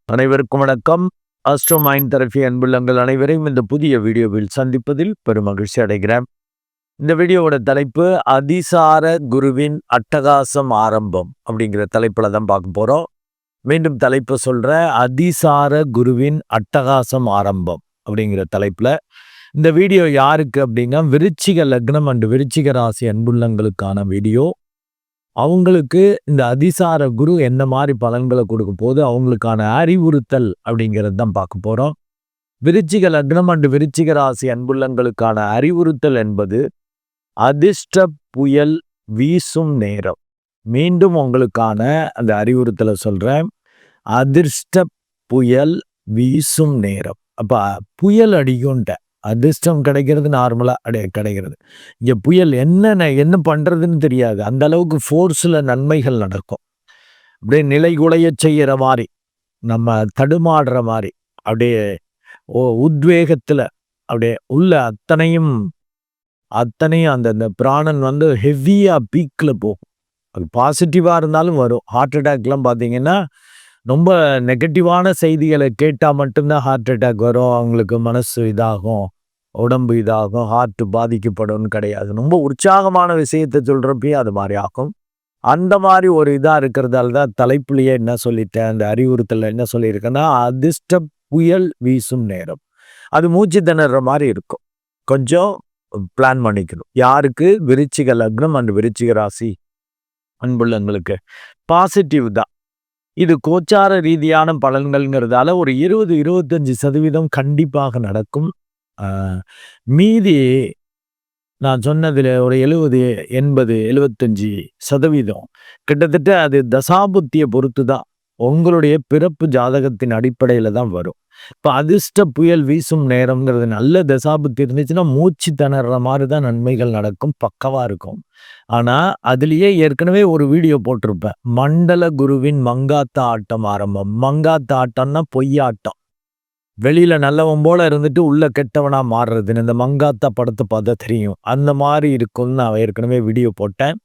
அனைவருக்கும் வணக்கம். Astro mind therapy அன்புள்ளங்கள் அனைவரையும் இந்த புதிய வீடியோவில் சந்திப்பதில் பெரும் மகிழ்ச்சி அடைகிறேன். இந்த வீடியோவோட தலைப்பு அதிசார குருவின் அட்டகாசம் ஆரம்பம் அப்படிங்கிற தலைப்புல தான் பார்க்க போறோம். மீண்டும் தலைப்பு சொல்றேன். அதிசார குருவின் அட்டகாசம் ஆரம்பம் அப்படிங்கிற தலைப்புல இந்த வீடியோ யாருக்கு அப்படின்னா விருச்சிக லக்னம் அண்ட் விருச்சிக ராசி அன்புள்ளங்களுக்கான வீடியோ. அவங்களுக்கு இந்த அதிசார குரு என்ன மாதிரி பலன்களை கொடுக்க போது அவங்களுக்கான அறிவுறுத்தல் அப்படிங்கிறது தான் பார்க்க போறோம். விருச்சிக லக்னம் அண்டு விருச்சிக ராசி அன்புள்ளங்களுக்கான அறிவுறுத்தல் என்பது அதிர்ஷ்ட புயல் வீசும் நேரம். மீண்டும் உங்களுக்கான அந்த அறிவுறுத்தலை சொல்றேன். அதிர்ஷ்ட புயல் வீசும் நேரம். அப்ப புயல் அடிக்கும்ட்ட அதிர்ஷ்டம் கிடைக்கிறது நார்மலாக கிடைக்கிறது. இங்கே புயல் என்ன பண்ணுறதுன்னு தெரியாது. அந்த அளவுக்கு ஃபோர்ஸில் நன்மைகள் நடக்கும். அப்படியே நிலைகுலைய செய்கிற மாதிரி, நம்ம தடுமாடுற மாதிரி, அப்படியே உத்வேகத்தில் அப்படியே உள்ள அத்தனையும் அந்த பிராணன் வந்து ஹெவியாக பீக்கில் போகும். அது பாசிட்டிவாக இருந்தாலும் வரும். ஹார்ட் அட்டாக்லாம் பார்த்தீங்கன்னா ரொம்ப நெகட்டிவான செய்திகளை கேட்டால் மட்டும்தான் ஹார்ட் அட்டாக் வரும். அவங்களுக்கு மனசு இதாகும், உடம்பு இதாகும், ஹார்ட் பாதிக்கப்படும் கிடையாது. ரொம்ப உற்சாகமான விஷயத்தை சொல்கிறப்பயே அது மாதிரி ஆகும். அந்த மாதிரி ஒரு இதாக இருக்கிறதால தான் தலைப்புலேயே என்ன சொல்லிட்டேன், அந்த அறிவுறுத்தல் என்ன சொல்லியிருக்கேன்னா அதிர்ஷ்ட புயல் வீசும் நேரம். அது மூச்சு திணற மாதிரி இருக்கும். கொஞ்சம் பிளான் பண்ணிக்கணும். யாருக்கு? விருச்சிக லக்னம் அண்ட் விருச்சிக ராசி அன்புள்ளங்களுக்கு பாசிட்டிவ் தான். இது கோச்சார ரீதியான பலன்கள்ங்கிறதால ஒரு 20-25% கண்டிப்பாக நடக்கும். மீதி நான் சொன்னதில் ஒரு 70-80-75% கிட்டத்தட்ட அது தசாபுத்தியை பொறுத்து தான், உங்களுடைய பிறப்பு ஜாதகத்தின் அடிப்படையில் தான் வரும். இப்போ அதிர்ஷ்ட புயல் வீசும் நேரம்ங்கிறது நல்ல தசாபுத்தி இருந்துச்சுன்னா மூச்சு திணற மாதிரி தான் நன்மைகள் நடக்கும், பக்கவாக இருக்கும். ஆனால் அதுலேயே ஏற்கனவே ஒரு வீடியோ போட்டிருப்பேன். மண்டல குருவின் மங்காத்த ஆட்டம் ஆரம்பம். மங்காத்த ஆட்டம்னா பொய்யாட்டம். வெளியில நல்லவன் போல இருந்துட்டு உள்ள கெட்டவனா மாறுறதுன்னு இந்த மங்காத்தா படத்தை பார்த்தா தெரியும். அந்த மாதிரி இருக்கும்னு நான் ஏற்கனவே வீடியோ போட்டேன்.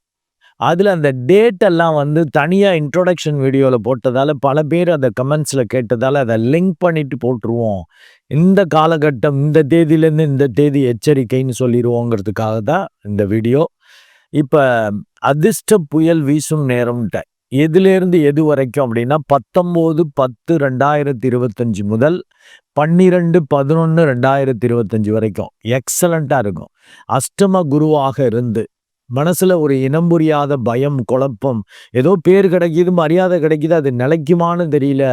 அதில் அந்த டேட் எல்லாம் வந்து தனியாக இன்ட்ரோடக்ஷன் வீடியோவில் போட்டதால் பல பேர் அந்த கமெண்ட்ஸில் கேட்டதால் அதை லிங்க் பண்ணிட்டு போட்டுருவோம். இந்த காலகட்டம் இந்த தேதியிலேருந்து இந்த தேதி எச்சரிக்கைன்னு சொல்லிடுவோங்கிறதுக்காக தான் இந்த வீடியோ. இப்போ அதிர்ஷ்ட புயல் வீசும் நேரம்ட்ட எதுலேருந்து எது வரைக்கும் அப்படின்னா 19-10-2025 முதல் 12-11-2025 வரைக்கும் எக்ஸலண்ட்டாக இருக்கும். அஷ்டம குருவாக இருந்து மனசில் ஒரு இனம் புரியாத பயம், குழப்பம், ஏதோ பேர் கிடைக்கிது, மரியாதை கிடைக்கிது, அது நிலைக்குமான்னு தெரியல,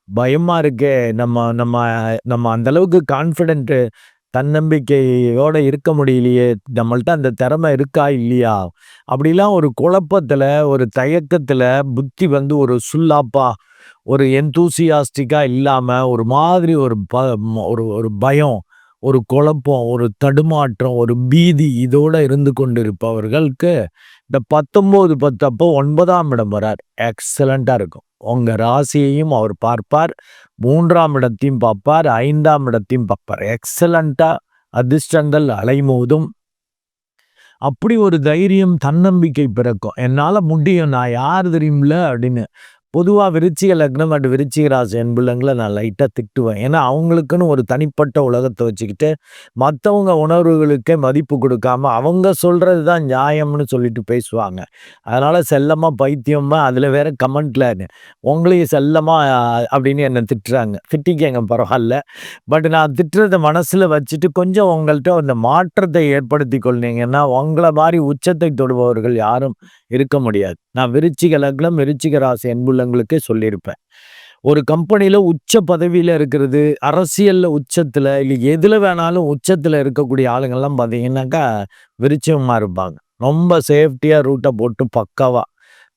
பயமாக இருக்கே, நம்ம நம்ம நம்ம அந்தளவுக்கு கான்ஃபிடென்ட்டு தன்னம்பிக்கையோடு இருக்க முடியலையே, நம்மள்ட்ட அந்த திறமை இருக்கா இல்லையா, அப்படிலாம் ஒரு குழப்பத்தில், ஒரு தயக்கத்தில் புத்தி வந்து ஒரு சுல்லாப்பா, ஒரு எந்தூசியாஸ்டிக்காக இல்லாமல் ஒரு மாதிரி ஒரு பயம், ஒரு குழப்பம், ஒரு தடுமாற்றம், ஒரு பீதி இதோடு இருந்து கொண்டு இருப்பவர்களுக்கு இந்த 19-10 அப்போ 9ஆம் இடம் வரார். எக்ஸலண்ட்டாக இருக்கும். உங்கள் ராசியையும் அவர் பார்ப்பார், 3ஆம் இடத்தையும் பார்ப்பார், 5ஆம் இடத்தையும் பார்ப்பார். எக்ஸலண்ட்டாக அதிர்ஷ்டங்கள் அலைமோதும். அப்படி ஒரு தைரியம், தன்னம்பிக்கை பிறக்கும். என்னால் முடியும், நான் யார் தெரியுமில்ல அப்படின்னு. பொதுவாக விருச்சிக லக்னம் அண்ட் விருச்சிக ராசி அன்புள்ளங்களை நான் லைட்டாக திட்டுவேன். ஏன்னா அவங்களுக்குன்னு ஒரு தனிப்பட்ட உலகத்தை வச்சுக்கிட்டு மற்றவங்க உணர்வுகளுக்கே மதிப்பு கொடுக்காம அவங்க சொல்கிறது தான் நியாயம்னு சொல்லிட்டு பேசுவாங்க. அதனால் செல்லமாக பைத்தியமாக அதில் வேற கமெண்ட்டில் உங்களையும் செல்லமாக அப்படின்னு என்னை திட்டுறாங்க. திட்டிக்கங்க, பரவாயில்ல. பட் நான் திட்டுறதை மனசில் வச்சுட்டு கொஞ்சம் உங்கள்கிட்ட அந்த மாற்றத்தை ஏற்படுத்தி கொள்ளிங்கன்னா உங்களை மாதிரி உச்சத்தை தொடுபவர்கள் யாரும் இருக்க முடியாது. நான் விருச்சிக லக்னம் விருச்சிக ராசி அன்புள்ளங்களுக்கே சொல்லியிருப்பேன். ஒரு கம்பெனியில் உச்ச பதவியில் இருக்கிறது, அரசியலில் உச்சத்தில், இல்லை எதில் வேணாலும் உச்சத்தில் இருக்கக்கூடிய ஆளுங்கள்லாம் பார்த்தீங்கன்னாக்கா விருச்சிகமாக இருப்பாங்க. ரொம்ப சேஃப்டியாக ரூட்டை போட்டு பக்காவாக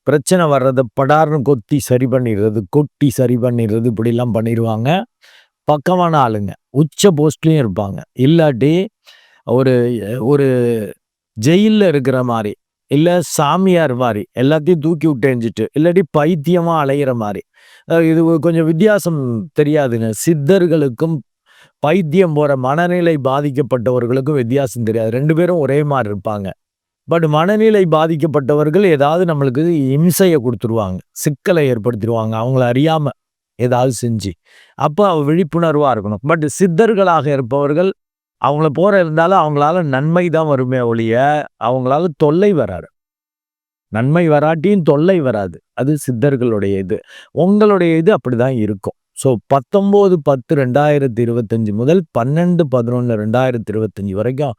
பிரச்சனை வர்றதை படார்னு கொட்டி சரி பண்ணிடுறது, இப்படிலாம் பண்ணிடுவாங்க. பக்கமான ஆளுங்க உச்ச போஸ்ட்லேயும் இருப்பாங்க. இல்லாட்டி ஒரு ஒரு ஜெயிலில் இருக்கிற மாதிரி, இல்லை சாமியார் மாதிரி எல்லாத்தையும் தூக்கி விட்டு எஞ்சிட்டு, இல்லாட்டி பைத்தியமாக அலையிற மாதிரி. இது கொஞ்சம் வித்தியாசம் தெரியாதுங்க. சித்தர்களுக்கும் பைத்தியம் போகிற மனநிலை பாதிக்கப்பட்டவர்களுக்கும் வித்தியாசம் தெரியாது. 2 பேரும் ஒரே மாதிரி இருப்பாங்க. பட் மனநிலை பாதிக்கப்பட்டவர்கள் ஏதாவது நம்மளுக்கு இம்சையை கொடுத்துருவாங்க, சிக்கலை ஏற்படுத்திடுவாங்க அவங்கள அறியாமல். ஏதாவது செஞ்சு. அப்ப விழிப்புணர்வா இருக்கணும். பட் சித்தர்களாக இருப்பவர்கள் அவங்கள போற இருந்தாலும் அவங்களால நன்மை தான் வருமே ஒழிய, அவங்களால தொல்லை வராது. நன்மை வராட்டியும் தொல்லை வராது. அது சித்தர்களுடைய இது. உங்களுடைய இது அப்படிதான் இருக்கும். ஸோ 19/10/2025 முதல் 12/11/2025 வரைக்கும்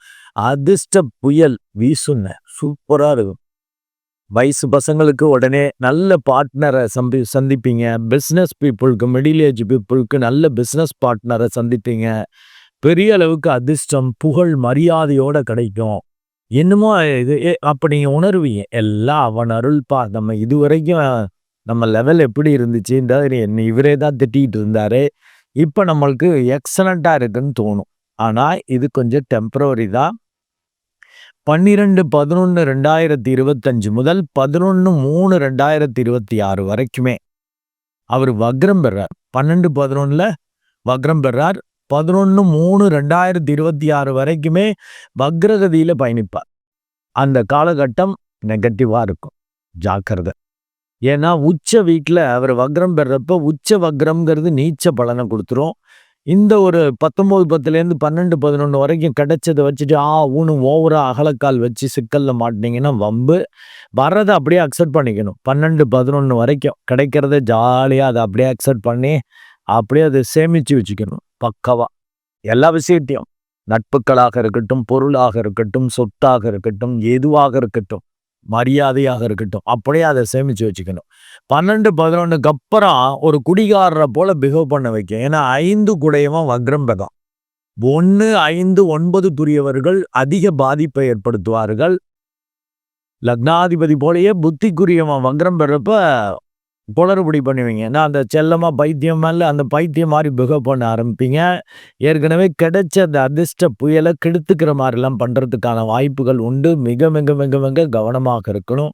அதிர்ஷ்ட புயல் வீசுங்க. சூப்பரா இருக்கும். வயசு பசங்களுக்கு உடனே நல்ல பார்ட்னரை சந்திப்பீங்க. பிசினஸ் பீப்புளுக்கு, மிடில் ஏஜ் பீப்புளுக்கு நல்ல பிசினஸ் பார்ட்னரை சந்திப்பீங்க. பெரிய அளவுக்கு அதிர்ஷ்டம், புகழ், மரியாதையோட கிடைக்கும். என்னமோ இது அப்ப நீங்க உணர்வீங்க. எல்லாம் அவன் அருள்ப்பா. நம்ம இதுவரைக்கும் நம்ம லெவல் எப்படி இருந்துச்சுன்றது இவரே தான் திட்டிட்டு இருந்தாரு. இப்ப நம்மளுக்கு எக்ஸலண்டா இருக்குன்னு தோணும். ஆனா இது கொஞ்சம் டெம்பரவரி தான். 12/11/2025 முதல் 11/3/2026 வரைக்குமே அவர் வக்ரம் பெறார். 12/11ல வக்ரம் பெறார். 11/3/2026 வரைக்குமே வக்ரகதியில பயணிப்பார். அந்த காலகட்டம் நெகட்டிவா இருக்கும். ஜாக்கிரதை. ஏன்னா உச்ச வீட்ல அவர் வக்ரம் பெறப்ப உச்ச வக்ரம்ங்கிறது நீச்ச பலனை கொடுத்துரும். இந்த ஒரு 19/10லேருந்து 12/11 வரைக்கும் கிடைச்சதை வச்சுட்டு ஊன்னு ஓவரா அகலக்கால் வச்சு சிக்கல்ல மாட்டினீங்கன்னா வம்பு. வர்றதை அப்படியே அக்செப்ட் பண்ணிக்கணும். 12/11 வரைக்கும் கிடைக்கிறத ஜாலியா அதை அப்படியே அக்செப்ட் பண்ணி அப்படியே அதை சேமிச்சு வச்சுக்கணும் பக்காவா. எல்லா விஷயத்தையும் நட்புக்களாக இருக்கட்டும், பொருளாக இருக்கட்டும், சொத்தாக இருக்கட்டும், எதுவாக இருக்கட்டும், மரியாதையாக இருக்கட்டும், அப்படியே அதை சேமிச்சு வச்சுக்கணும். 12/11க்கு அப்புறம் ஒரு குடிகாரரை போல பிஹேவ் பண்ண வைக்கும். ஏன்னா 5 குடையவன் வக்ரம் பெறும். 1, 5, 9 துரியவர்கள் அதிக பாதிப்பை ஏற்படுத்துவார்கள். லக்னாதிபதி போலயே புத்திக்குரியவன் வக்ரம் பெறப்ப குளறுபடி பண்ணுவீங்க. நான் அந்த செல்லமா பைத்தியம் மேல அந்த பைத்தியம் மாதிரி பிஹேவ் பண்ண ஆரம்பிப்பீங்க. ஏற்கனவே கிடைச்ச அந்த அதிர்ஷ்ட புயலை கெடுத்துக்கிற மாதிரிலாம் பண்றதுக்கான வாய்ப்புகள் உண்டு. மிக மிக மிக மிக கவனமாக இருக்கணும்.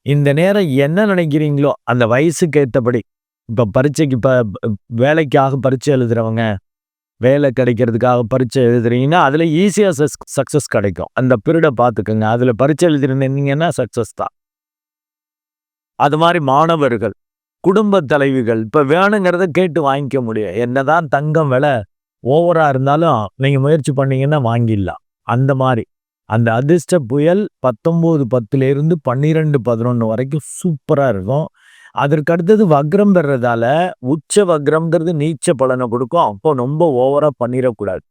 இந்த நேரம் என்ன நினைக்கிறீங்களோ அந்த வயசுக்கு ஏற்றபடி இப்ப பரீட்சைக்கு வேலைக்காக பரீட்சை எழுதுறவங்க, வேலை கிடைக்கிறதுக்காக பரீட்சை எழுதுறீங்கன்னா அதுல ஈஸியா சக்சஸ் கிடைக்கும். அந்த பீரியடை பார்த்துக்கோங்க. அதுல பரீட்சை எழுதிருந்தீங்கன்னா சக்சஸ் தான். அது மாதிரி மாணவர்கள், குடும்ப தலைவிகள் இப்ப வேணுங்கிறத கேட்டு வாங்கிக்க முடியும். என்னதான் தங்கம் விலை ஓவரா இருந்தாலும் நீங்க முயற்சி பண்ணீங்கன்னா வாங்கிடலாம். அந்த மாதிரி அந்த அதிர்ஷ்ட புயல் 19/10லேருந்து 12/11 வரைக்கும் சூப்பரா இருக்கும். அதற்கு அடுத்தது வக்ரம் பெறதால உச்ச வக்ரம்ங்கிறது நீச்ச பலனை கொடுக்கும். அப்போ ரொம்ப ஓவரா பண்ணிடக்கூடாது.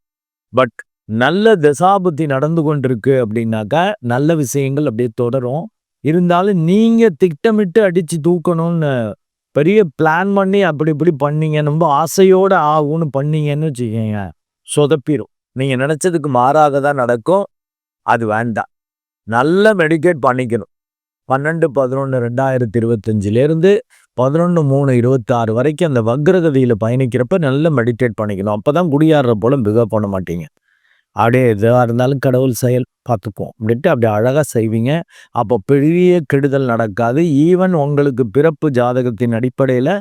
பட் நல்ல தசாபுத்தி நடந்து கொண்டிருக்கு அப்படின்னாக்கா நல்ல விஷயங்கள் அப்படியே தொடரும். இருந்தாலும் நீங்க திட்டமிட்டு அடிச்சு தூக்கணும்னு பெரிய பிளான் பண்ணி அப்படி இப்படி பண்ணீங்க, ரொம்ப ஆசையோட ஆகும்னு பண்ணீங்கன்னு வச்சுக்கோங்க, சொதப்பிடும். நீங்க நினைச்சதுக்கு மாறாக தான் நடக்கும். அது வேண்டாம். நல்லா மெடிடேட் பண்ணிக்கணும். 12/11/2025லேருந்து 11/3/26 வரைக்கும் அந்த வக்ரகதியில பயணிக்கிறப்ப நல்லா மெடிடேட் பண்ணிக்கணும். அப்பதான் குடியாடுற போல பிஹேவ் பண்ண மாட்டீங்க. அப்படியே எதுவாக இருந்தாலும் கடவுள் செயல் பார்த்துப்போம் அப்படின்ட்டு அப்படி அழகாக செய்வீங்க. அப்போ பெரிய கெடுதல் நடக்காது. ஈவன் உங்களுக்கு பிறப்பு ஜாதகத்தின் அடிப்படையில்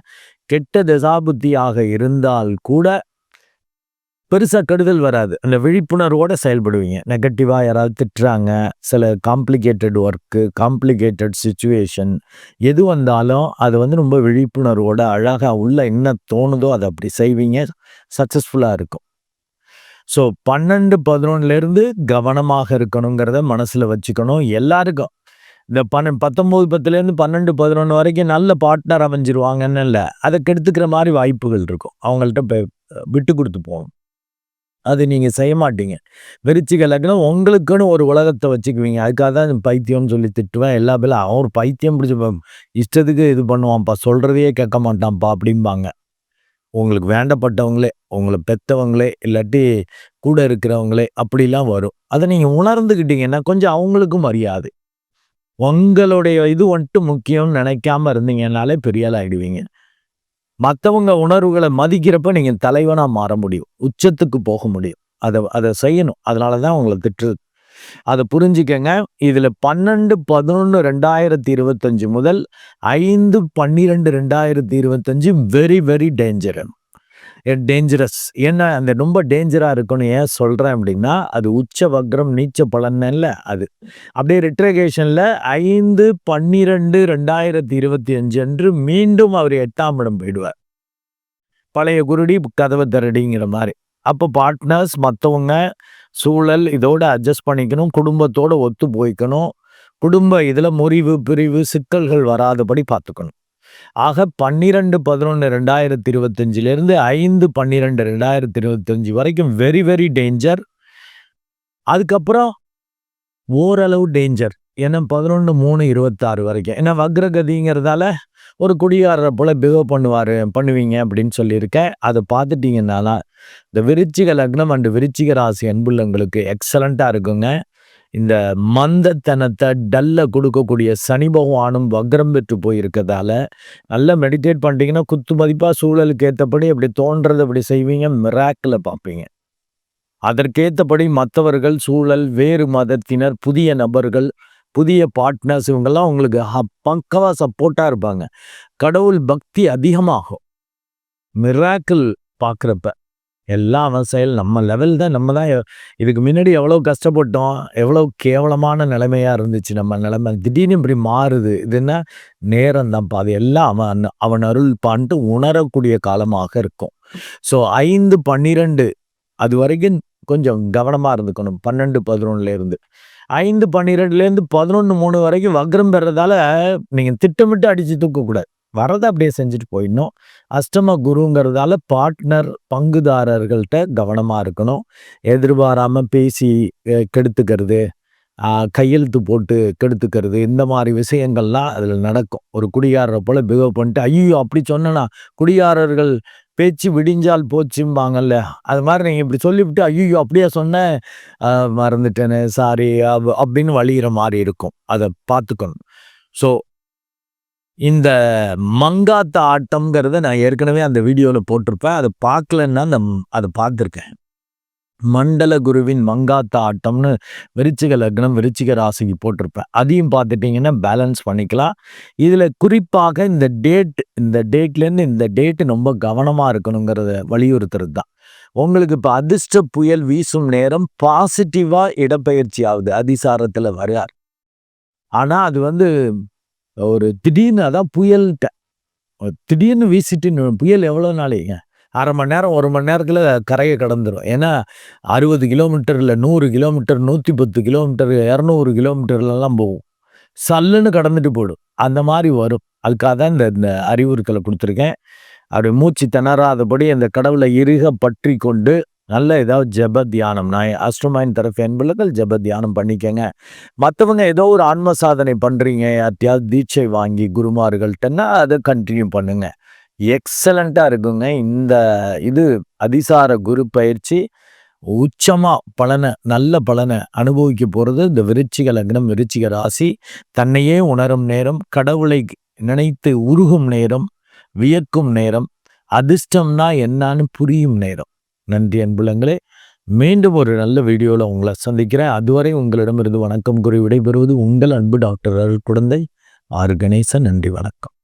கெட்ட தசாபுத்தியாக இருந்தால் கூட பெருசாக கெடுதல் வராது. அந்த விழிப்புணர்வோடு செயல்படுவீங்க. நெகட்டிவாக யாராவது திட்டுறாங்க, சில காம்ப்ளிகேட்டட் ஒர்க்கு, காம்ப்ளிகேட்டட் சுச்சுவேஷன் எது வந்தாலும் அது ரொம்ப விழிப்புணர்வோட அழகாக உள்ள என்ன தோணுதோ அதை அப்படி செய்வீங்க. சக்ஸஸ்ஃபுல்லாக இருக்கும். ஸோ 12/11லேருந்து கவனமாக இருக்கணுங்கிறத மனசில் வச்சுக்கணும் எல்லாருக்கும். இந்த 19/10லேருந்து 12/11 வரைக்கும் நல்ல பார்ட்னர் அமைஞ்சிருவாங்கன்னு இல்லை, அதை கெடுத்துக்கிற மாதிரி வாய்ப்புகள் இருக்கும். அவங்கள்ட்ட விட்டு கொடுத்து போகணும். அது நீங்கள் செய்ய மாட்டீங்க. விருச்சிக லக்னம் உங்களுக்குன்னு ஒரு உலகத்தை வச்சுக்குவீங்க. அதுக்காக தான் பைத்தியம்னு சொல்லி திட்டுவேன். எல்லா பேரும் அவன் ஒரு பைத்தியம் பிடிச்ச இஷ்டத்துக்கு இது பண்ணுவான்ப்பா, சொல்கிறதையே கேட்க மாட்டான்ப்பா அப்படிம்பாங்க. உங்களுக்கு வேண்டப்பட்டவங்களே, உங்களை பெற்றவங்களே, இல்லாட்டி கூட இருக்கிறவங்களே அப்படிலாம் வரும். அதை நீங்கள் உணர்ந்துக்கிட்டீங்கன்னா கொஞ்சம் அவங்களுக்கும் மரியாதை. உங்களுடைய இது வந்துட்டு முக்கியம்னு நினைக்காம இருந்தீங்கன்னாலே பெரிய ஆள் ஆகிடுவீங்க. மற்றவங்க உணர்வுகளை மதிக்கிறப்ப நீங்கள் தலைவனாக மாற முடியும், உச்சத்துக்கு போக முடியும். அதை செய்யணும். அதனால தான் உங்களை திட்டுறது. அதை புரிஞ்சுக்கங்க. இதில் 12/11/2025 முதல் 5/12/2025 வெரி வெரி டேஞ்சரஸ். ஏன்னா அந்த ரொம்ப டேஞ்சராக இருக்குன்னு ஏன் சொல்கிறேன் அப்படின்னா, அது உச்ச வக்ரம் நீச்ச பலன்ல அது அப்படியே ரிட்ரகேஷனில் 5/12/2025 அன்று மீண்டும் அவர் 8ஆம் இடம் போயிடுவார். பழைய குருடி கதவை திறடிங்கிற மாதிரி. அப்போ பார்ட்னர்ஸ், மற்றவங்க, சூழல் இதோட அட்ஜஸ்ட் பண்ணிக்கணும். குடும்பத்தோட ஒத்து போய்க்கணும். குடும்ப இதில் முறிவு பிரிவு சிக்கல்கள் வராதபடி பார்த்துக்கணும். ஆக 12/11/2025 5/12/2025 வரைக்கும் வெரி வெரி டேஞ்சர். அதுக்கப்புறம் ஓரளவு டேஞ்சர். ஏன்னா 11/3/26 வரைக்கும். ஏன்னா வக்ரகதிங்கிறதால ஒரு குடிகாரரை போல பிஹேவ் பண்ணுவீங்க அப்படின்னு சொல்லியிருக்கேன். அதை பார்த்துட்டீங்கன்னா இந்த விருச்சிக லக்னம் அண்டு விருச்சிக ராசி அன்புள்ளங்களுக்கு எக்ஸலண்ட்டாக இருக்குங்க. இந்த மந்தத்தனத்தை டல்ல கொடுக்கக்கூடிய சனி பகவானும் வக்ரம் பெற்று போயிருக்கிறதால நல்லா மெடிடேட் பண்ணிட்டீங்கன்னா குத்து மதிப்பாக சூழலுக்கு ஏற்றபடி அப்படி தோன்றது அப்படி செய்வீங்க. மிராக்கில் பார்ப்பீங்க. அதற்கேற்றபடி மற்றவர்கள், சூழல், வேறு மதத்தினர், புதிய நபர்கள், புதிய பார்ட்னர்ஸ் இவங்கெல்லாம் உங்களுக்கு பக்கவா சப்போர்ட்டாக இருப்பாங்க. கடவுள் பக்தி அதிகமாகும். மிராக்கிள் பார்க்குறப்ப எல்லாம் அவன் செயல். நம்ம லெவல் தான். நம்ம தான் இதுக்கு முன்னாடி எவ்வளோ கஷ்டப்பட்டோம், எவ்வளோ கேவலமான நிலைமையாக இருந்துச்சு நம்ம நிலைமை. திடீர்னு இப்படி மாறுது. இது என்ன நேரம் தான்ப்பா. அது எல்லாம் அவன் அருள் பான்ட்டு உணரக்கூடிய காலமாக இருக்கும். ஸோ 5/12 அது வரைக்கும் கொஞ்சம் கவனமாக இருந்துக்கணும். 12/11 5/12 11/3 வரைக்கும் வக்ரம் பெறதால நீங்கள் திட்டமிட்டு அடித்து தூக்கக்கூடாது. வரதை அப்படியே செஞ்சுட்டு போயிடணும். அஷ்டம குருங்கிறதால பார்ட்னர், பங்குதாரர்கள்ட்ட கவனமாக இருக்கணும். எதிர்பாராமல் பேசி கெடுத்துக்கிறது, கையெழுத்து போட்டு கெடுத்துக்கிறது, இந்த மாதிரி விஷயங்கள்லாம் அதில் நடக்கும். ஒரு குடிகாரரை போல் பிஹேவ் பண்ணிட்டு ஐயோ அப்படி சொன்னேன்னா குடிகாரர்கள் பேச்சு விடிஞ்சால் போச்சும்பாங்கல்ல, அது மாதிரி நீங்கள் இப்படி சொல்லிவிட்டு ஐயோ அப்படியே சொன்னேன், மறந்துட்டேனே சாரி அப்படின்னு வழிகிற மாதிரி இருக்கும். அதை பார்த்துக்கணும். ஸோ இந்த மங்காத்த ஆட்டம்ங்கிறத நான் ஏற்கனவே அந்த வீடியோவில் போட்டிருப்பேன். அதை பார்க்கலன்னா அதை பார்த்துருக்கேன். மண்டல குருவின் மங்காத்த ஆட்டம்னு விருச்சிக லக்னம் விருச்சிக ராசிக்கு போட்டிருப்பேன். அதையும் பார்த்துட்டிங்கன்னா பேலன்ஸ் பண்ணிக்கலாம். இதில் குறிப்பாக இந்த டேட்லேருந்து இந்த டேட்டு ரொம்ப கவனமாக இருக்கணுங்கிறத வலியுறுத்துறது தான். உங்களுக்கு இப்போ அதிர்ஷ்ட புயல் வீசும் நேரம் பாசிட்டிவாக இடப்பெயர்ச்சி ஆகுது. அதிசாரத்தில் வரார். ஆனால் அது ஒரு திடீர்னு அதான் புயல்கிட்ட திடீர்னு வீசிட்டு புயல் எவ்வளோ நாளைங்க 1/2 மணி நேரம் 1 மணி நேரத்தில் கரையை கடந்துடும். ஏன்னா 60 கிலோமீட்டரில் 100 கிலோமீட்டர் 110 கிலோமீட்டர் 200 கிலோமீட்டர்லாம் போகும். சல்லுன்னு கடந்துட்டு போயிடும். அந்த மாதிரி வரும். அதுக்காக தான் இந்த அறிவுறுத்தலை கொடுத்துருக்கேன். அப்படி மூச்சு திணறாதபடி அந்த கடவுளை இறுக பற்றி கொண்டு நல்ல ஏதாவது ஜப தியானம், நான் அஸ்ட்ரோமைன் தரப்பு என்பர்கள் ஜப தியானம் பண்ணிக்கங்க. மற்றவங்க ஏதோ ஒரு ஆன்ம சாதனை பண்ணுறீங்க, யார்ட்டையாவது தீட்சை வாங்கி குருமார்கள்ட்டன்னா அதை கண்டினியூ பண்ணுங்க. எக்ஸலண்ட்டாக இருக்குங்க. இது அதிசார குரு பயிற்சி உச்சமாக நல்ல பலனை அனுபவிக்க போகிறது இந்த விருச்சிக லக்னம் விருச்சிக ராசி. தன்னையே உணரும் நேரம், கடவுளை நினைத்து உருகும் நேரம், வியக்கும் நேரம், அதிர்ஷ்டம்னா என்னான்னு புரியும் நேரம். நன்றி அன்புலங்களே. மீண்டும் ஒரு நல்ல வீடியோவில் உங்களை சந்திக்கிறேன். அதுவரை உங்களிடமிருந்து வணக்கம் கூறி விடைபெறுவது உங்கள் அன்பு டாக்டர் அருள் குழந்தை ஆர் கணேசன். நன்றி, வணக்கம்.